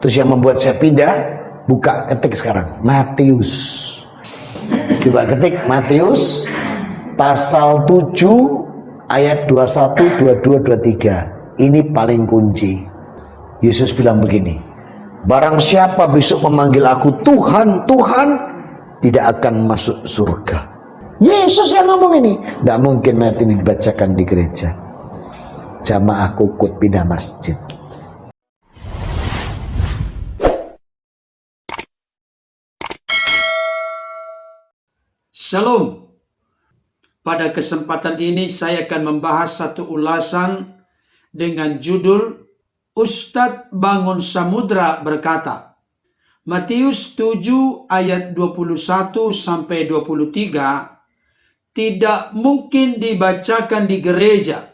Terus yang membuat saya pindah, buka, ketik sekarang Matius. Coba ketik Matius pasal 7 ayat 21, 22, 23. Ini paling kunci. Yesus bilang begini, barang siapa besok memanggil aku Tuhan, Tuhan, tidak akan masuk surga. Yesus yang ngomong ini. Tidak mungkin ayat ini dibacakan di gereja. Jamaah kukut pindah masjid. Shalom. Pada kesempatan ini saya akan membahas satu ulasan dengan judul Ustadz Bangun Samudra berkata. Matius 7 ayat 21 sampai 23 tidak mungkin dibacakan di gereja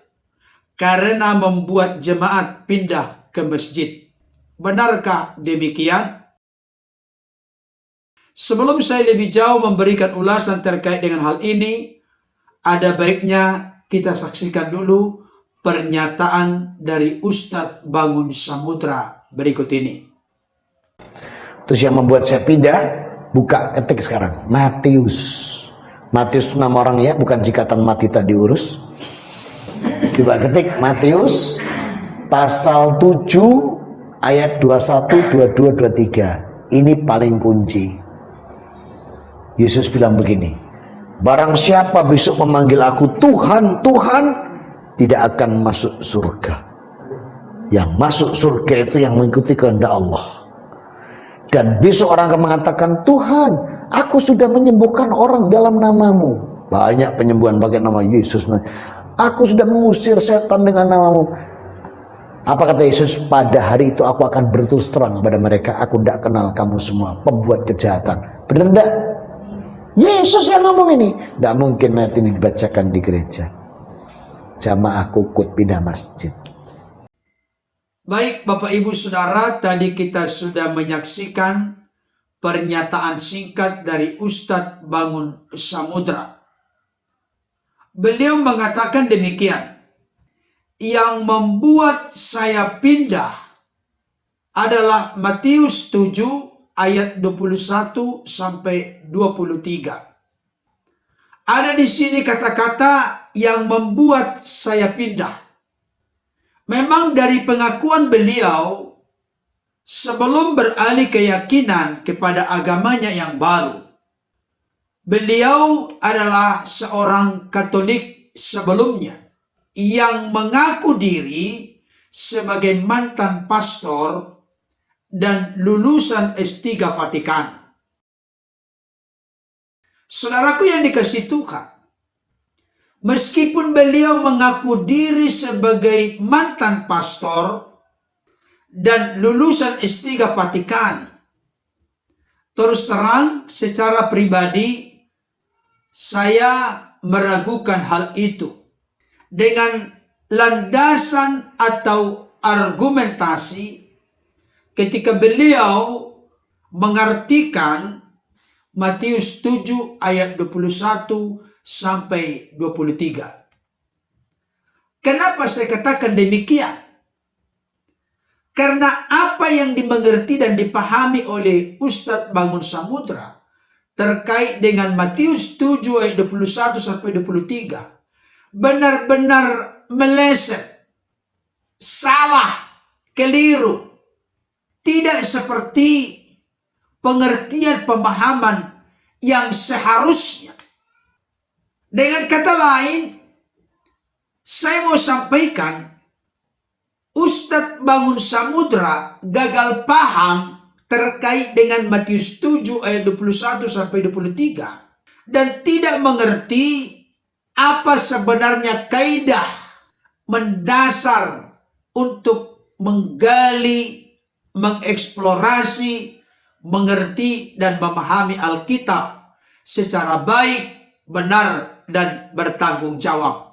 karena membuat jemaat pindah ke masjid. Benarkah demikian? Sebelum saya lebih jauh memberikan ulasan terkait dengan hal ini, ada baiknya kita saksikan dulu pernyataan dari Ustadz Bangun Samudra berikut ini. Terus yang membuat saya pindah, buka, ketik sekarang Matius. Matius itu nama orang ya, bukan sikatan mati tadi urus. Coba ketik Matius pasal 7 ayat 21, 22, 23. Ini paling kunci. Yesus bilang begini, barang siapa besok memanggil aku Tuhan, Tuhan, tidak akan masuk surga. Yang masuk surga itu yang mengikuti kehendak Allah. Dan besok orang akan mengatakan, Tuhan, aku sudah menyembuhkan orang dalam namamu. Banyak penyembuhan pakai nama Yesus. Aku sudah mengusir setan dengan namamu. Apa kata Yesus? Pada hari itu aku akan berterus terang kepada mereka, aku tidak kenal kamu semua, pembuat kejahatan. Benar tidak? Yesus yang ngomong ini. Tidak mungkin ayat ini dibacakan di gereja. Jamaah kukut pindah masjid. Baik Bapak Ibu Saudara, tadi kita sudah menyaksikan pernyataan singkat dari Ustadz Bangun Samudra. Beliau mengatakan demikian, yang membuat saya pindah adalah Matius 7 ayat 21 sampai 23. Ada di sini kata-kata yang membuat saya pindah. Memang dari pengakuan beliau sebelum beralih keyakinan kepada agamanya yang baru. Beliau adalah seorang Katolik sebelumnya yang mengaku diri sebagai mantan pastor dan lulusan S3 Vatikan. Saudaraku yang dikasihi Tuhan, meskipun beliau mengaku diri sebagai mantan pastor dan lulusan S3 Vatikan, terus terang secara pribadi saya meragukan hal itu. Dengan landasan atau argumentasi ketika beliau mengartikan Matius 7 ayat 21 sampai 23. Kenapa saya katakan demikian? Karena apa yang dimengerti dan dipahami oleh Ustadz Bangun Samudra terkait dengan Matius 7 ayat 21 sampai 23 benar-benar meleset, salah, keliru, tidak seperti pengertian pemahaman yang seharusnya. Dengan kata lain, saya mau sampaikan Ustadz Bangun Samudra gagal paham terkait dengan Matius 7 ayat 21 sampai 23 dan tidak mengerti apa sebenarnya kaidah mendasar untuk menggali, mengeksplorasi, mengerti dan memahami Alkitab secara baik, benar, dan bertanggung jawab.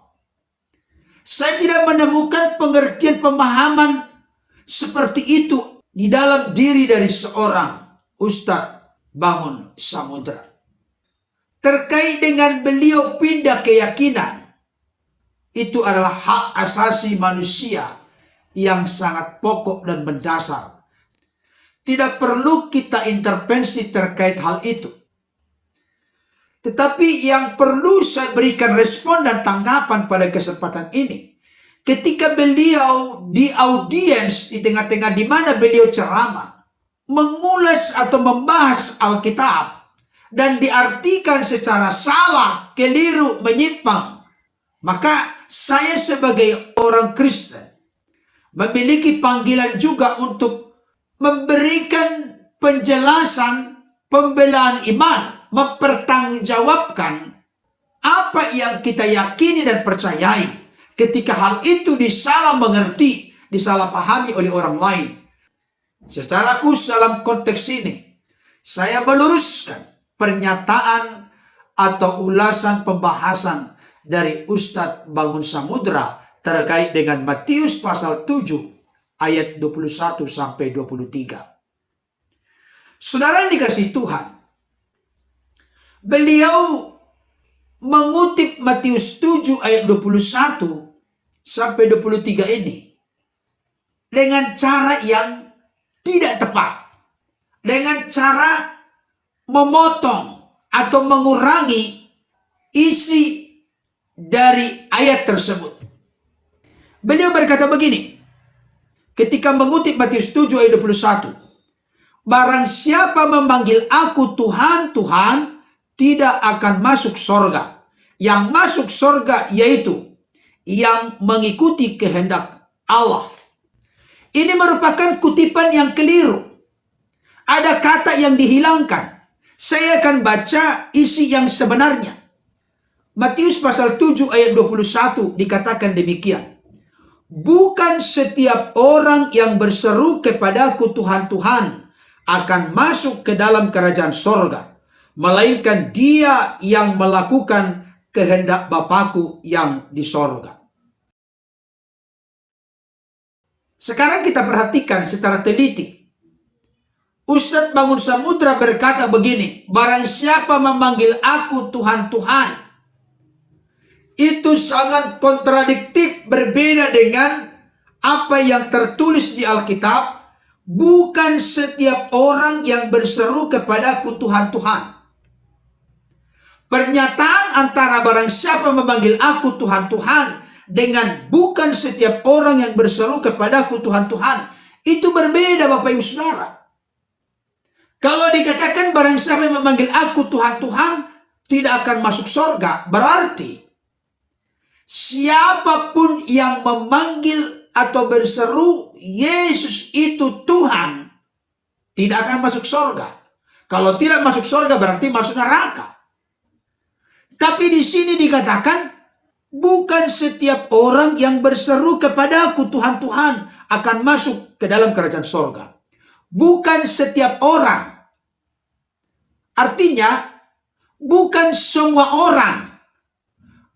Saya tidak menemukan pengertian pemahaman seperti itu di dalam diri dari seorang Ustadz Bangun Samudra. Terkait dengan beliau pindah keyakinan, itu adalah hak asasi manusia yang sangat pokok dan mendasar. Tidak perlu kita intervensi terkait hal itu. Tetapi yang perlu saya berikan respon dan tanggapan pada kesempatan ini, ketika beliau di audiens di tengah-tengah di mana beliau ceramah, mengulas atau membahas Alkitab dan diartikan secara salah, keliru, menyimpang, maka saya sebagai orang Kristen memiliki panggilan juga untuk memberikan penjelasan, pembelaan iman, mempertanggungjawabkan apa yang kita yakini dan percayai ketika hal itu disalah mengerti, disalahpahami oleh orang lain. Secara khusus dalam konteks ini, saya meluruskan pernyataan atau ulasan pembahasan dari Ustadz Bangun Samudra terkait dengan Matius pasal 7 ayat 21 sampai 23. Saudara yang dikasihi Tuhan, beliau mengutip Matius 7 ayat 21 sampai 23 ini dengan cara yang tidak tepat, dengan cara memotong atau mengurangi isi dari ayat tersebut. Beliau berkata begini, ketika mengutip Matius 7 ayat 21, barang siapa memanggil aku Tuhan, Tuhan, tidak akan masuk sorga. Yang masuk sorga yaitu yang mengikuti kehendak Allah. Ini merupakan kutipan yang keliru. Ada kata yang dihilangkan. Saya akan baca isi yang sebenarnya. Matius pasal 7 ayat 21 dikatakan demikian. Bukan setiap orang yang berseru kepadaku Tuhan, Tuhan akan masuk ke dalam kerajaan sorga, melainkan dia yang melakukan kehendak Bapakku yang di sorga. Sekarang kita perhatikan secara teliti. Ustadz Bangun Samudra berkata begini, barang siapa memanggil aku Tuhan, Tuhan, itu sangat kontradiktif, berbeda dengan apa yang tertulis di Alkitab. Bukan setiap orang yang berseru kepadaku Tuhan, Tuhan. Pernyataan antara barang siapa memanggil aku Tuhan, Tuhan dengan bukan setiap orang yang berseru kepadaku Tuhan, Tuhan, itu berbeda Bapak Ibu Saudara. Kalau dikatakan barang siapa yang memanggil aku Tuhan, Tuhan tidak akan masuk surga, berarti siapapun yang memanggil atau berseru Yesus itu Tuhan tidak akan masuk surga. Kalau tidak masuk surga berarti masuk neraka. Tapi di sini dikatakan bukan setiap orang yang berseru kepadaku Tuhan, Tuhan akan masuk ke dalam kerajaan surga. Bukan setiap orang. Artinya bukan semua orang.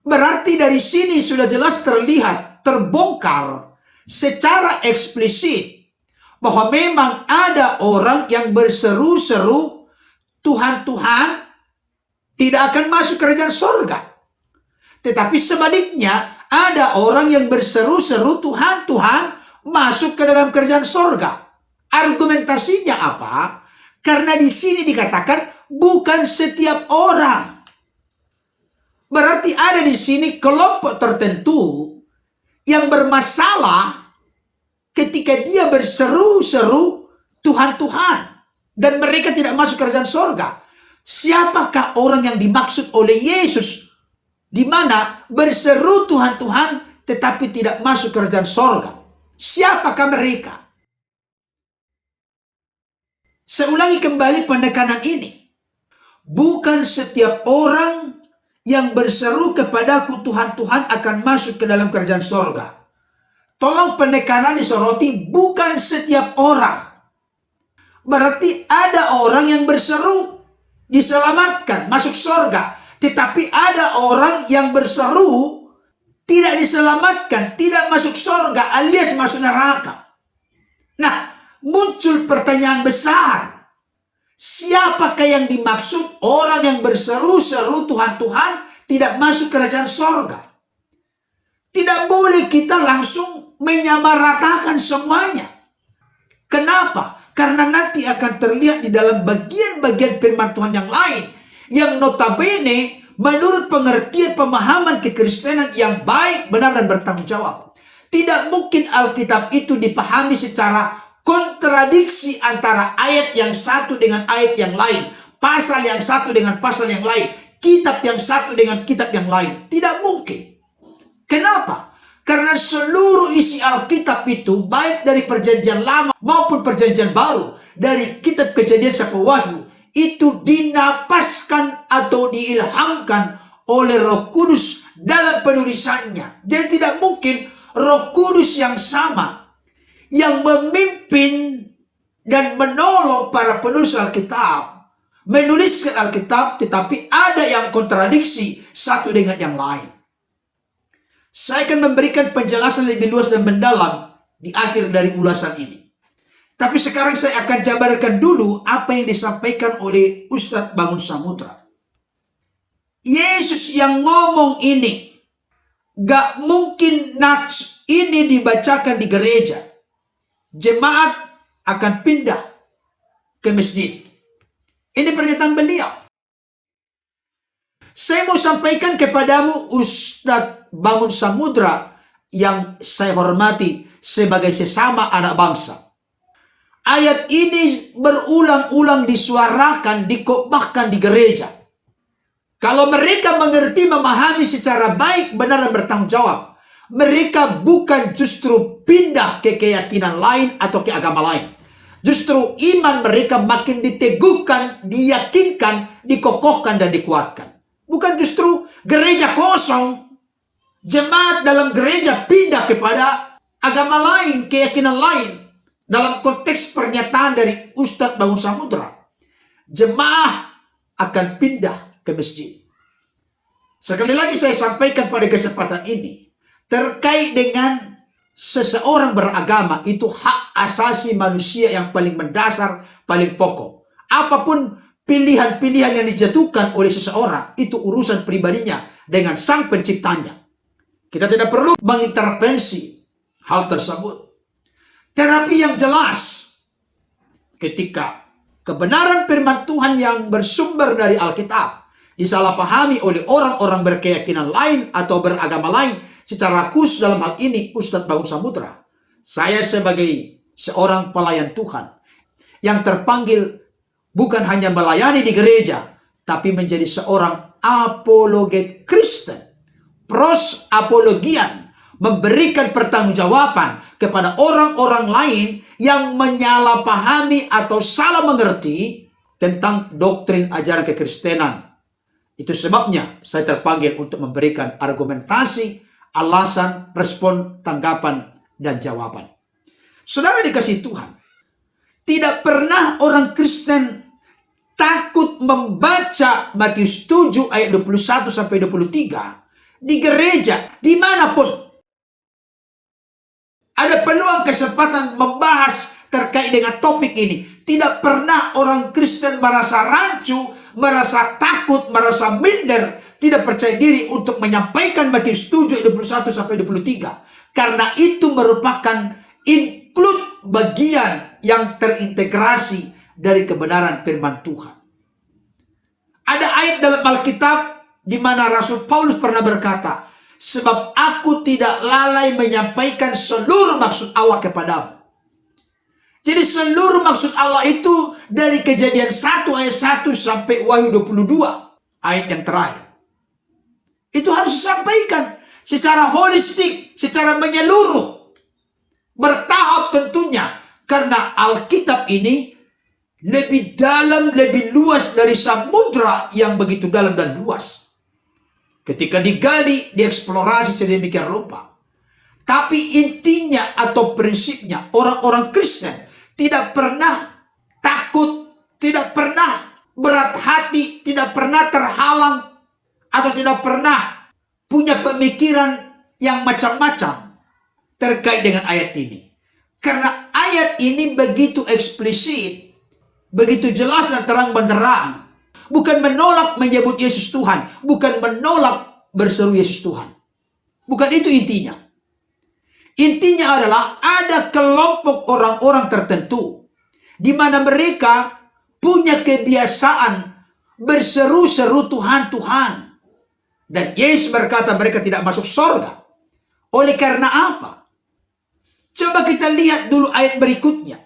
Berarti dari sini sudah jelas terlihat, terbongkar secara eksplisit bahwa memang ada orang yang berseru-seru Tuhan, Tuhan tidak akan masuk kerajaan surga. Tetapi sebaliknya ada orang yang berseru-seru Tuhan, Tuhan masuk ke dalam kerajaan surga. Argumentasinya apa? Karena di sini dikatakan bukan setiap orang. Berarti ada di sini kelompok tertentu yang bermasalah ketika dia berseru-seru Tuhan, Tuhan, dan mereka tidak masuk kerajaan surga. Siapakah orang yang dimaksud oleh Yesus di mana berseru Tuhan, Tuhan tetapi tidak masuk kerajaan surga? Siapakah mereka? Saya ulangi kembali penekanan ini. Bukan setiap orang yang berseru kepadaku Tuhan, Tuhan akan masuk ke dalam kerajaan surga. Tolong penekanan disoroti, bukan setiap orang. Berarti ada orang yang berseru diselamatkan, masuk surga. Tetapi ada orang yang berseru tidak diselamatkan, tidak masuk surga alias masuk neraka. Nah, muncul pertanyaan besar. Siapakah yang dimaksud orang yang berseru-seru Tuhan, Tuhan tidak masuk kerajaan surga? Tidak boleh kita langsung menyamaratakan semuanya. Kenapa? Karena nanti nanti akan terlihat di dalam bagian-bagian firman Tuhan yang lain, yang notabene menurut pengertian pemahaman kekristenan yang baik, benar, dan bertanggung jawab. Tidak mungkin Alkitab itu dipahami secara kontradiksi antara ayat yang satu dengan ayat yang lain, pasal yang satu dengan pasal yang lain, kitab yang satu dengan kitab yang lain. Tidak mungkin. Kenapa? Karena seluruh isi Alkitab itu, baik dari perjanjian lama maupun perjanjian baru, dari kitab Kejadian sampai Wahyu, itu dinapaskan atau diilhamkan oleh Roh Kudus dalam penulisannya. Jadi tidak mungkin Roh Kudus yang sama yang memimpin dan menolong para penulis Alkitab menuliskan Alkitab, tetapi ada yang kontradiksi satu dengan yang lain. Saya akan memberikan penjelasan lebih luas dan mendalam di akhir dari ulasan ini. Tapi sekarang saya akan jabarkan dulu apa yang disampaikan oleh Ustadz Bangun Samudra. Yesus yang ngomong ini, gak mungkin nats ini dibacakan di gereja. Jemaat akan pindah ke masjid. Ini pernyataan beliau. Saya mau sampaikan kepadamu Ustadz Bangun Samudra yang saya hormati sebagai sesama anak bangsa. Ayat ini berulang-ulang disuarakan, dikotbahkan di gereja. Kalau mereka mengerti, memahami secara baik, benar, dan bertanggung jawab, mereka bukan justru pindah ke keyakinan lain atau ke agama lain. Justru iman mereka makin diteguhkan, diyakinkan, dikokohkan, dan dikuatkan. Bukan justru gereja kosong, jemaat dalam gereja pindah kepada agama lain, keyakinan lain. Dalam konteks pernyataan dari Ustadz Bangun Samudra, jemaah akan pindah ke masjid. Sekali lagi saya sampaikan pada kesempatan ini, terkait dengan seseorang beragama, itu hak asasi manusia yang paling mendasar, paling pokok. Apapun pilihan-pilihan yang dijatuhkan oleh seseorang, itu urusan pribadinya dengan sang penciptanya. Kita tidak perlu mengintervensi hal tersebut. Tetapi yang jelas, ketika kebenaran firman Tuhan yang bersumber dari Alkitab disalahpahami oleh orang-orang berkeyakinan lain atau beragama lain, secara khusus dalam hal ini Ustadz Bangun Samudra, saya sebagai seorang pelayan Tuhan yang terpanggil bukan hanya melayani di gereja, tapi menjadi seorang apologet Kristen, pros apologian, memberikan pertanggungjawaban kepada orang-orang lain yang menyalahpahami atau salah mengerti tentang doktrin ajaran kekristenan. Itu sebabnya saya terpanggil untuk memberikan argumentasi, alasan, respon, tanggapan, dan jawaban. Saudara dikasihi Tuhan, tidak pernah orang Kristen takut membaca Matius 7 ayat 21 sampai 23 di gereja, dimanapun. Ada peluang kesempatan membahas terkait dengan topik ini. Tidak pernah orang Kristen merasa rancu, merasa takut, merasa minder, tidak percaya diri untuk menyampaikan Matius 7 ayat 21 sampai 23. Karena itu merupakan include bagian yang terintegrasi dari kebenaran firman Tuhan. Ada ayat dalam Alkitab di mana Rasul Paulus pernah berkata, sebab aku tidak lalai menyampaikan seluruh maksud Allah kepadamu. Jadi seluruh maksud Allah itu dari Kejadian 1 ayat 1 sampai Wahyu 22 ayat yang terakhir. Itu harus disampaikan secara holistik, secara menyeluruh, bertahap tentunya. Karena Alkitab ini lebih dalam, lebih luas dari samudra yang begitu dalam dan luas. Ketika digali, dieksplorasi sedemikian rupa. Tapi intinya atau prinsipnya, orang-orang Kristen tidak pernah takut, tidak pernah berat hati, tidak pernah terhalang, atau tidak pernah punya pemikiran yang macam-macam terkait dengan ayat ini. Karena ayat ini begitu eksplisit, begitu jelas dan terang benderang. Bukan menolak menyebut Yesus Tuhan. Bukan menolak berseru Yesus Tuhan. Bukan itu intinya. Intinya adalah ada kelompok orang-orang tertentu di mana mereka punya kebiasaan berseru-seru Tuhan, Tuhan. Dan Yesus berkata mereka tidak masuk surga. Oleh karena apa? Coba kita lihat dulu ayat berikutnya.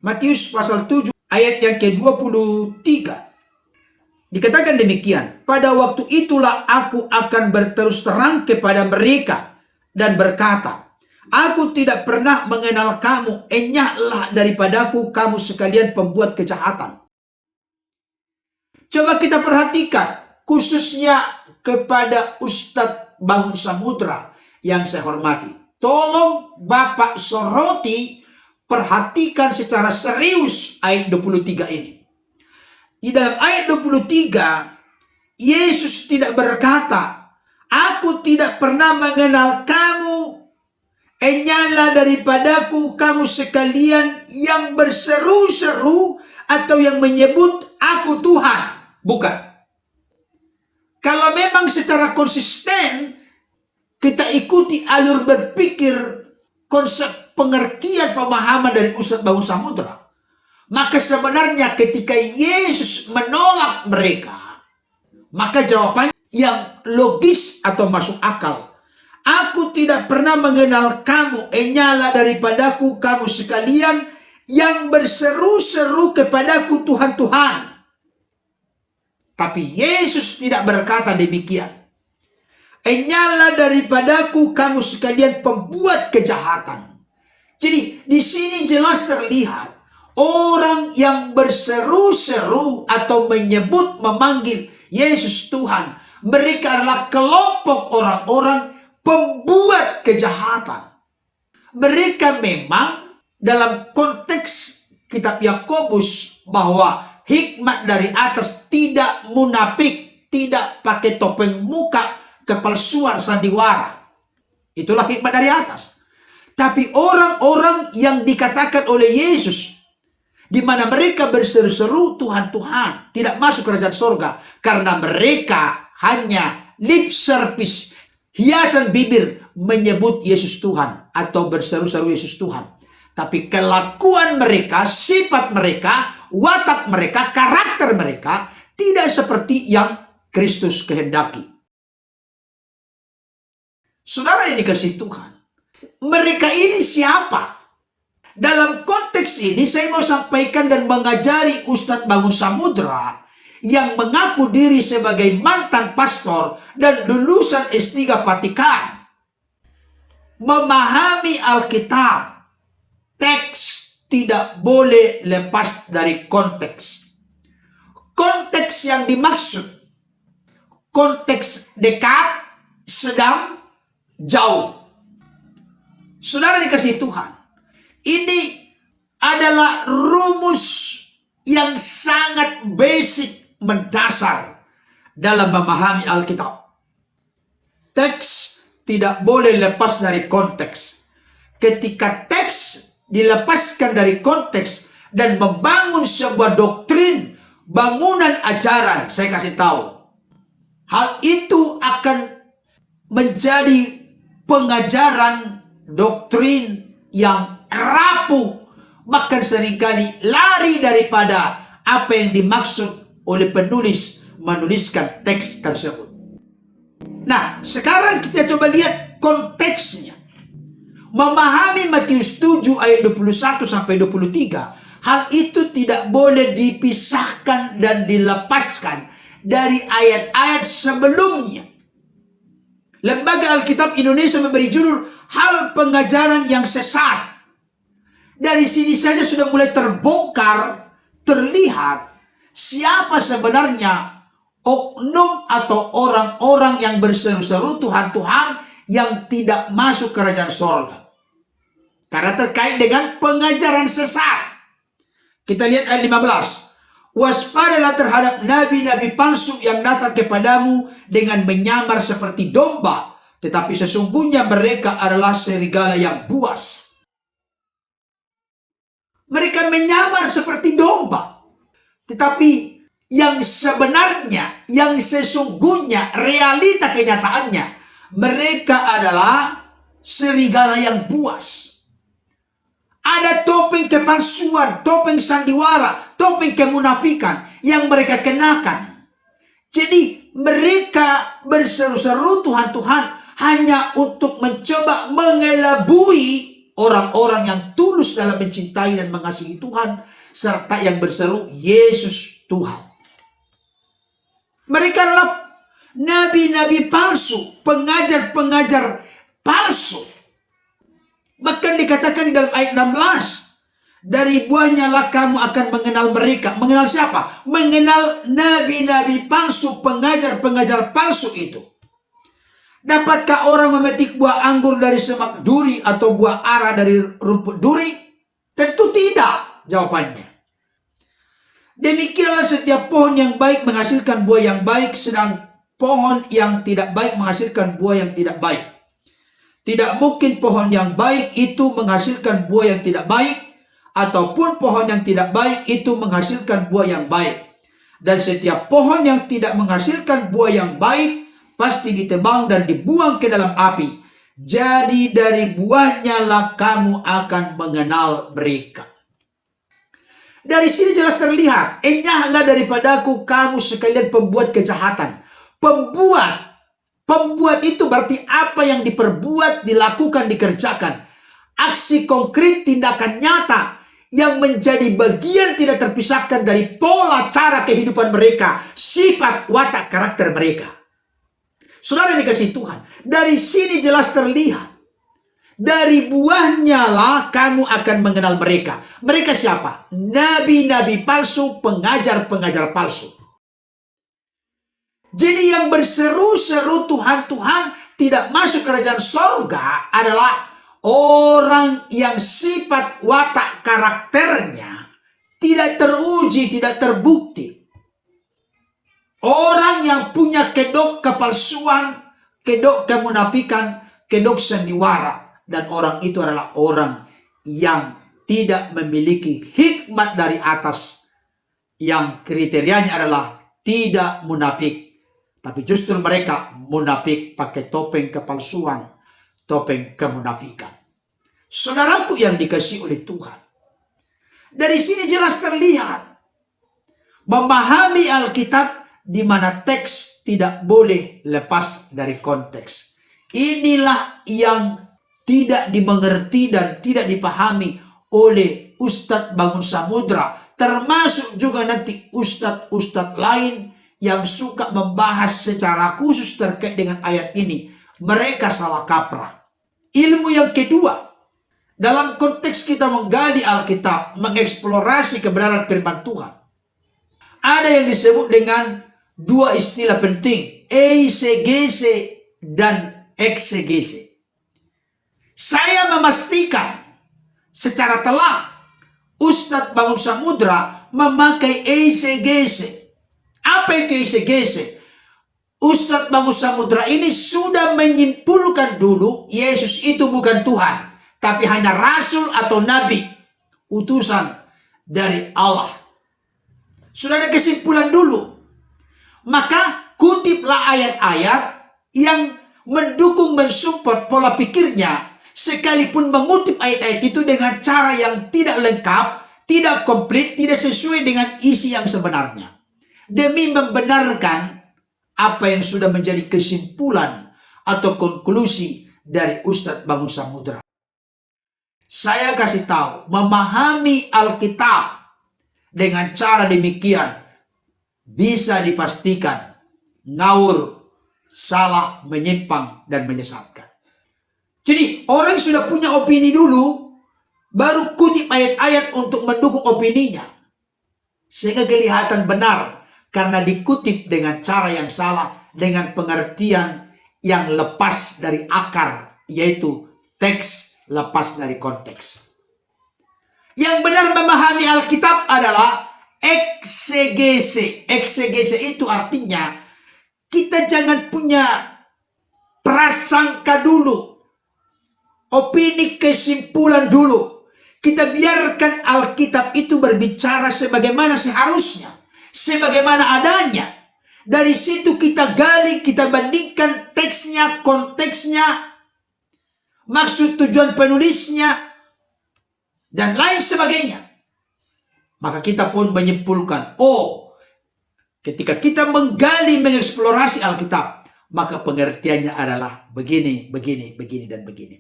Matius pasal 7 ayat yang ke-23. Dikatakan demikian, pada waktu itulah aku akan berterus terang kepada mereka dan berkata, aku tidak pernah mengenal kamu, enyahlah daripadaku kamu sekalian pembuat kejahatan. Coba kita perhatikan, khususnya kepada Ustadz Bangun Samudra yang saya hormati. Tolong Bapak soroti, perhatikan secara serius ayat 23 ini. Di dalam ayat 23, Yesus tidak berkata, aku tidak pernah mengenal kamu, enyahlah daripadaku kamu sekalian yang berseru-seru atau yang menyebut aku Tuhan. Bukan. Kalau memang secara konsisten kita ikuti alur berpikir, konsep pengertian pemahaman dari Ustadz Bangun Samudra, maka sebenarnya ketika Yesus menolak mereka, maka jawabannya yang logis atau masuk akal. Aku tidak pernah mengenal kamu, enyahlah daripadaku kamu sekalian yang berseru-seru kepadaku Tuhan, Tuhan. Tapi Yesus tidak berkata demikian. Enyahlah daripadaku kamu sekalian pembuat kejahatan. Jadi di sini jelas terlihat orang yang berseru-seru atau menyebut, memanggil Yesus Tuhan, mereka adalah kelompok orang-orang pembuat kejahatan. Mereka memang dalam konteks kitab Yakobus bahwa hikmat dari atas tidak munafik, tidak pakai topeng muka, kepalsuan, sandiwara. Itulah hikmat dari atas. Tapi orang-orang yang dikatakan oleh Yesus, di mana mereka berseru-seru Tuhan, Tuhan, tidak masuk kerajaan surga karena mereka hanya lip service, hiasan bibir menyebut Yesus Tuhan atau berseru-seru Yesus Tuhan. Tapi kelakuan mereka, sifat mereka, watak mereka, karakter mereka tidak seperti yang Kristus kehendaki. Saudara yang dikasihi Tuhan, mereka ini siapa? Dalam konteks ini saya mau sampaikan dan mengajari Ustadz Bangun Samudra yang mengaku diri sebagai mantan pastor dan lulusan S3 Vatikan. Memahami Alkitab, teks tidak boleh lepas dari konteks. Konteks yang dimaksud, konteks dekat, sedang, jauh. Saudara dikasihi Tuhan, ini adalah rumus yang sangat basic, mendasar dalam memahami Alkitab. Teks tidak boleh lepas dari konteks. Ketika teks dilepaskan dari konteks dan membangun sebuah doktrin, bangunan ajaran, saya kasih tahu, hal itu akan menjadi pengajaran doktrin yang rapuh, bahkan seringkali lari daripada apa yang dimaksud oleh penulis menuliskan teks tersebut. Nah, sekarang kita coba lihat konteksnya. Memahami Matius 7 ayat 21 sampai 23, hal itu tidak boleh dipisahkan dan dilepaskan dari ayat-ayat sebelumnya. Lembaga Alkitab Indonesia memberi judul hal pengajaran yang sesat. Dari sini saja sudah mulai terbongkar, terlihat siapa sebenarnya oknum atau orang-orang yang berseru-seru Tuhan, Tuhan yang tidak masuk kerajaan sorga. Karena terkait dengan pengajaran sesat. Kita lihat ayat 15. Waspadalah terhadap nabi-nabi palsu yang datang kepadamu dengan menyamar seperti domba, tetapi sesungguhnya mereka adalah serigala yang buas. Mereka menyamar seperti domba, tetapi yang sebenarnya, yang sesungguhnya, realita kenyataannya, mereka adalah serigala yang buas. Ada topeng kepalsuan, topeng sandiwara, topeng kemunafikan yang mereka kenakan. Jadi mereka berseru-seru Tuhan, Tuhan, hanya untuk mencoba mengelabui orang-orang yang tulus dalam mencintai dan mengasihi Tuhan, serta yang berseru Yesus Tuhan. Mereka adalah nabi-nabi palsu, pengajar-pengajar palsu. Bahkan dikatakan di dalam ayat 16, dari buahnya lah kamu akan mengenal mereka. Mengenal siapa? Mengenal nabi-nabi palsu, pengajar-pengajar palsu itu. Dapatkah orang memetik buah anggur dari semak duri atau buah ara dari rumput duri? Tentu tidak, jawabannya. Demikianlah setiap pohon yang baik menghasilkan buah yang baik, sedang pohon yang tidak baik menghasilkan buah yang tidak baik. Tidak mungkin pohon yang baik itu menghasilkan buah yang tidak baik, ataupun pohon yang tidak baik itu menghasilkan buah yang baik. Dan setiap pohon yang tidak menghasilkan buah yang baik pasti ditebang dan dibuang ke dalam api. Jadi dari buahnya lah kamu akan mengenal mereka. Dari sini jelas terlihat, enyahlah daripadaku kamu sekalian pembuat kejahatan. Pembuat itu berarti apa yang diperbuat, dilakukan, dikerjakan. Aksi konkret, tindakan nyata yang menjadi bagian tidak terpisahkan dari pola cara kehidupan mereka, sifat, watak, karakter mereka. Saudara yang dikasihi Tuhan, dari sini jelas terlihat. Dari buahnya lah kamu akan mengenal mereka. Mereka siapa? Nabi-nabi palsu, pengajar-pengajar palsu. Jadi yang berseru-seru Tuhan, Tuhan tidak masuk kerajaan sorga adalah orang yang sifat watak karakternya tidak teruji, tidak terbukti. Orang yang punya kedok kepalsuan, kedok kemunafikan, kedok sandiwara. Dan orang itu adalah orang yang tidak memiliki hikmat dari atas, yang kriterianya adalah tidak munafik. Tapi justru mereka munafik pakai topeng kepalsuan, topeng kemunafikan. Saudaraku yang dikasihi oleh Tuhan, dari sini jelas terlihat memahami Alkitab di mana teks tidak boleh lepas dari konteks. Inilah yang tidak dimengerti dan tidak dipahami oleh Ustadz Bangun Samudra, termasuk juga nanti ustadz-ustadz lain yang suka membahas secara khusus terkait dengan ayat ini. Mereka salah kaprah. Ilmu yang kedua, dalam konteks kita menggali Alkitab, mengeksplorasi kebenaran firman Tuhan, ada yang disebut dengan dua istilah penting, eisegese dan eksegese. Saya memastikan secara telak Ustadz Bangun Samudra memakai eisegese. Apa itu eisegese? Ustadz Bangun Samudra ini sudah menyimpulkan dulu Yesus itu bukan Tuhan, tapi hanya rasul atau nabi, utusan dari Allah. Sudah ada kesimpulan dulu. Maka kutiplah ayat-ayat yang mendukung, mensupport pola pikirnya, sekalipun mengutip ayat-ayat itu dengan cara yang tidak lengkap, tidak komplit, tidak sesuai dengan isi yang sebenarnya, demi membenarkan apa yang sudah menjadi kesimpulan atau konklusi dari Ustadz Bangun Samudra. Saya kasih tahu, memahami Alkitab dengan cara demikian bisa dipastikan ngawur, salah, menyimpang, dan menyesatkan. Jadi orang sudah punya opini dulu, baru kutip ayat-ayat untuk mendukung opininya, sehingga kelihatan benar karena dikutip dengan cara yang salah, dengan pengertian yang lepas dari akar, yaitu teks lepas dari konteks. Yang benar memahami Alkitab adalah eksegese. Eksegese itu artinya kita jangan punya prasangka dulu, opini kesimpulan dulu. Kita biarkan Alkitab itu berbicara sebagaimana seharusnya, sebagaimana adanya. Dari situ kita gali, kita bandingkan teksnya, konteksnya, maksud tujuan penulisnya, dan lain sebagainya. Maka kita pun menyimpulkan, oh, ketika kita menggali, mengeksplorasi Alkitab, maka pengertiannya adalah begini, begini, begini, dan begini.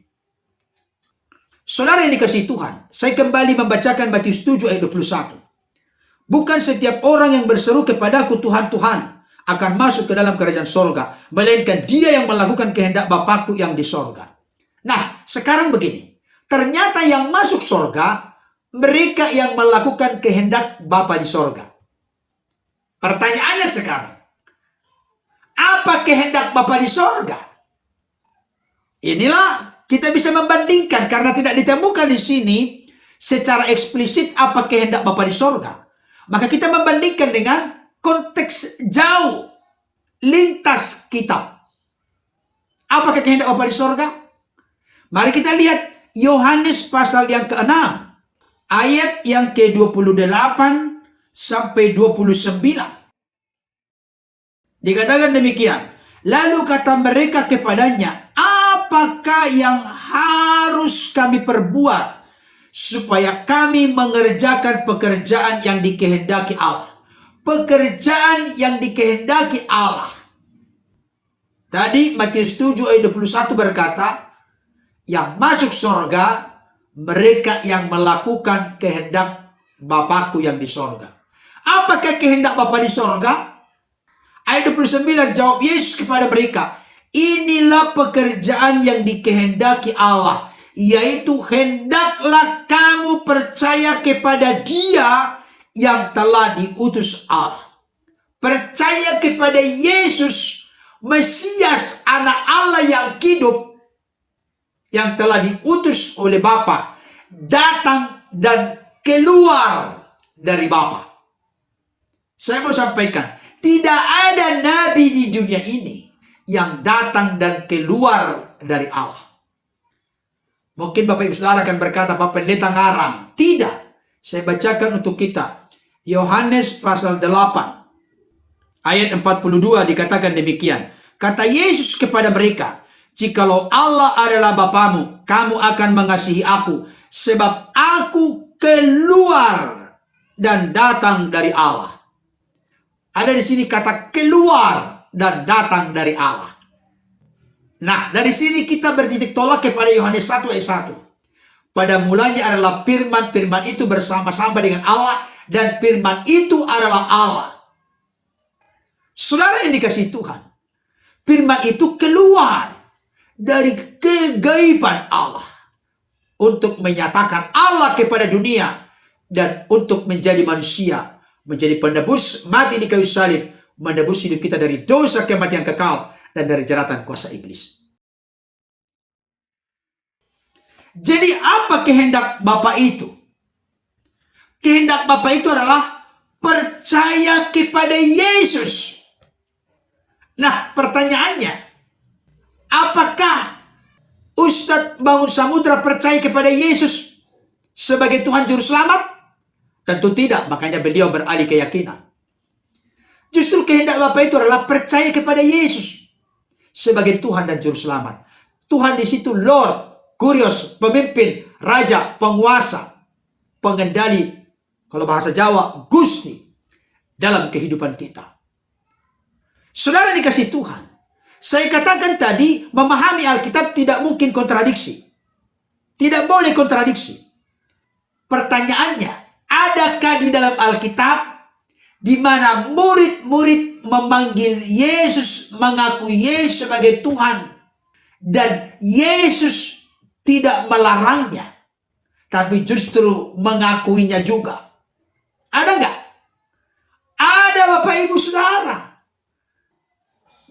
Saudara yang dikasihi Tuhan, saya kembali membacakan Matius 7 ayat 21. Bukan setiap orang yang berseru kepadaku Tuhan, Tuhan akan masuk ke dalam kerajaan sorga, melainkan dia yang melakukan kehendak Bapakku yang di sorga. Nah, sekarang begini. Ternyata yang masuk sorga, mereka yang melakukan kehendak Bapa di sorga. Pertanyaannya sekarang, apa kehendak Bapa di sorga? Inilah kita bisa membandingkan karena tidak ditemukan di sini secara eksplisit apa kehendak Bapa di sorga. Maka kita membandingkan dengan konteks jauh, lintas kitab. Apakah kehendak Bapa di sorga? Mari kita lihat Yohanes pasal yang ke-6. Ayat yang ke-28 sampai 29. Dikatakan demikian. Lalu kata mereka kepadanya, apakah yang harus kami perbuat supaya kami mengerjakan pekerjaan yang dikehendaki Allah? Pekerjaan yang dikehendaki Allah. Tadi Matius 7 ayat 21 berkata, yang masuk surga mereka yang melakukan kehendak Bapakku yang di sorga. Apakah kehendak Bapa di sorga? Ayat 29 jawab Yesus kepada mereka, inilah pekerjaan yang dikehendaki Allah, yaitu hendaklah kamu percaya kepada Dia yang telah diutus Allah. Percaya kepada Yesus, Mesias, anak Allah yang hidup, yang telah diutus oleh Bapa, datang dan keluar dari Bapa. Saya mau sampaikan, tidak ada nabi di dunia ini yang datang dan keluar dari Allah. Mungkin Bapak Ibu Saudara akan berkata, Pak Pendeta ngarang. Tidak. Saya bacakan untuk kita. Yohanes pasal 8. Ayat 42 dikatakan demikian. Kata Yesus kepada mereka, jikalau Allah adalah Bapamu, kamu akan mengasihi aku, sebab aku keluar dan datang dari Allah. Ada di sini kata keluar dan datang dari Allah. Nah, dari sini kita bertitik tolak kepada Yohanes 1 ayat 1. Pada mulanya adalah firman, firman itu bersama-sama dengan Allah, dan firman itu adalah Allah. Saudara yang dikasihi Tuhan, firman itu keluar dari kegaiban Allah untuk menyatakan Allah kepada dunia dan untuk menjadi manusia, menjadi penebus, mati di kayu salib, menebus hidup kita dari dosa, kematian kekal, dan dari jeratan kuasa iblis. Jadi apa kehendak Bapa itu? Kehendak Bapa itu adalah percaya kepada Yesus. Nah, pertanyaannya, apakah Ustadz Bangun Samudra percaya kepada Yesus sebagai Tuhan Juru Selamat? Tentu tidak, makanya beliau beralih keyakinan. Justru kehendak Bapa itu adalah percaya kepada Yesus sebagai Tuhan dan Juru Selamat. Tuhan di situ Lord, Kurios, pemimpin, raja, penguasa, pengendali, kalau bahasa Jawa, Gusti, dalam kehidupan kita. Saudara dikasihi Tuhan, saya katakan tadi, memahami Alkitab tidak mungkin kontradiksi. Tidak boleh kontradiksi. Pertanyaannya, adakah di dalam Alkitab di mana murid-murid memanggil Yesus, mengakui Yesus sebagai Tuhan, dan Yesus tidak melarangnya, tapi justru mengakuinya juga? Ada nggak? Ada, Bapak Ibu Saudara.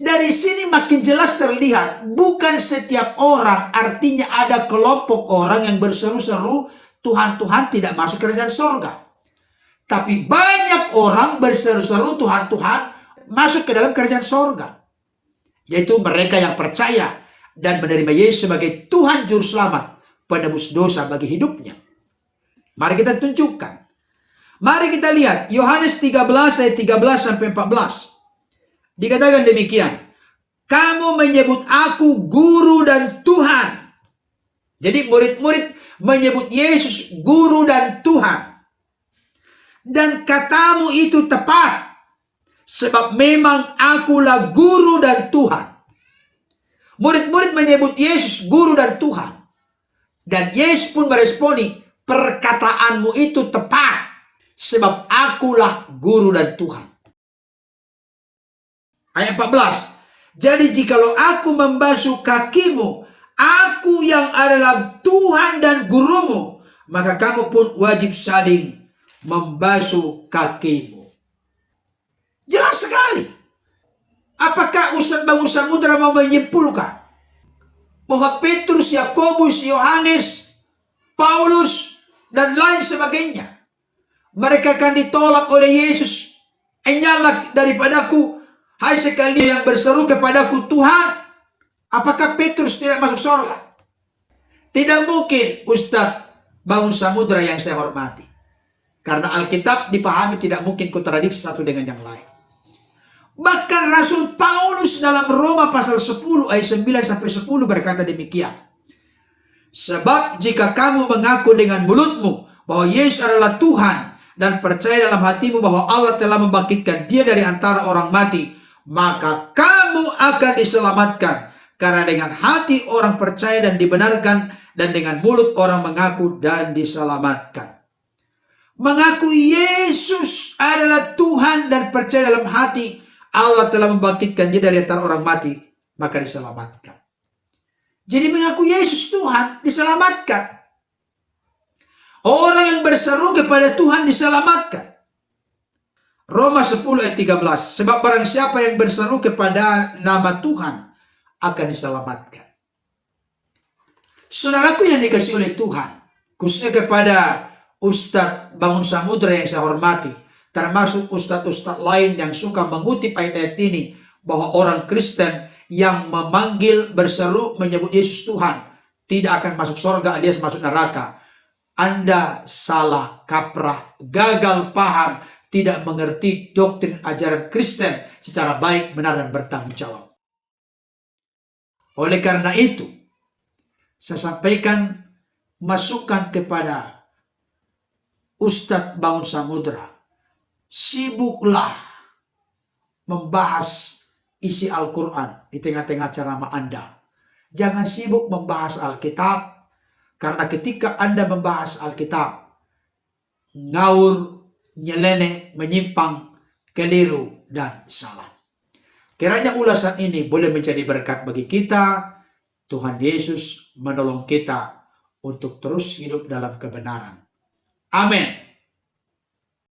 Dari sini makin jelas terlihat, bukan setiap orang, artinya ada kelompok orang yang berseru-seru, Tuhan, Tuhan, tidak masuk kerajaan sorga. Tapi banyak orang berseru-seru, Tuhan, Tuhan, masuk ke dalam kerajaan sorga. Yaitu mereka yang percaya dan menerima Yesus sebagai Tuhan Juru Selamat, penebus dosa bagi hidupnya. Mari kita tunjukkan. Mari kita lihat Yohanes 13 ayat 13 sampai 14. Dikatakan demikian, kamu menyebut aku guru dan Tuhan. Jadi murid-murid menyebut Yesus guru dan Tuhan. Dan katamu itu tepat, sebab memang akulah guru dan Tuhan. Murid-murid menyebut Yesus guru dan Tuhan. Dan Yesus pun meresponi, perkataanmu itu tepat, sebab akulah guru dan Tuhan. Ayat 14. Jadi jikalau aku membasuh kakimu, aku yang adalah Tuhan dan gurumu, maka kamu pun wajib saling membasuh kakimu. Jelas sekali. Apakah Ustadz Bangun Samudra mau menyimpulkan bahwa Petrus, Yakobus, Yohanes, Paulus, dan lain sebagainya, mereka akan ditolak oleh Yesus? Enyala daripadaku, hai sekalian yang berseru kepadaku Tuhan. Apakah Petrus tidak masuk surga? Tidak mungkin, Ustadz Bangun Samudra yang saya hormati. Karena Alkitab dipahami tidak mungkin kontradiksi satu dengan yang lain. Bahkan Rasul Paulus dalam Roma pasal 10 ayat 9-10 berkata demikian. Sebab jika kamu mengaku dengan mulutmu bahwa Yesus adalah Tuhan dan percaya dalam hatimu bahwa Allah telah membangkitkan Dia dari antara orang mati, maka kamu akan diselamatkan. Karena dengan hati orang percaya dan dibenarkan, dan dengan mulut orang mengaku dan diselamatkan. Mengaku Yesus adalah Tuhan dan percaya dalam hati Allah telah membangkitkan Dia dari antara orang mati, maka diselamatkan. Jadi mengaku Yesus Tuhan diselamatkan. Orang yang berseru kepada Tuhan diselamatkan. Roma 10 ayat 13. Sebab barang siapa yang berseru kepada nama Tuhan akan diselamatkan. Saudaraku yang dikasihi oleh Tuhan, khususnya kepada Ustadz Bangun Samudra yang saya hormati, termasuk ustadz-ustadz lain yang suka mengutip ayat-ayat ini, bahwa orang Kristen yang memanggil, berseru, menyebut Yesus Tuhan tidak akan masuk surga alias masuk neraka. Anda salah kaprah, gagal paham, tidak mengerti doktrin ajaran Kristen secara baik, benar, dan bertanggung jawab. Oleh karena itu, saya sampaikan masukan kepada Ustadz Bangun Samudra. Sibuklah membahas isi Al-Quran di tengah-tengah ceramah Anda. Jangan sibuk membahas Alkitab, karena ketika Anda membahas Alkitab, ngawur, nyeleneh, menyimpang, keliru, dan salah. Kiranya ulasan ini boleh menjadi berkat bagi kita. Tuhan Yesus menolong kita untuk terus hidup dalam kebenaran. Amin.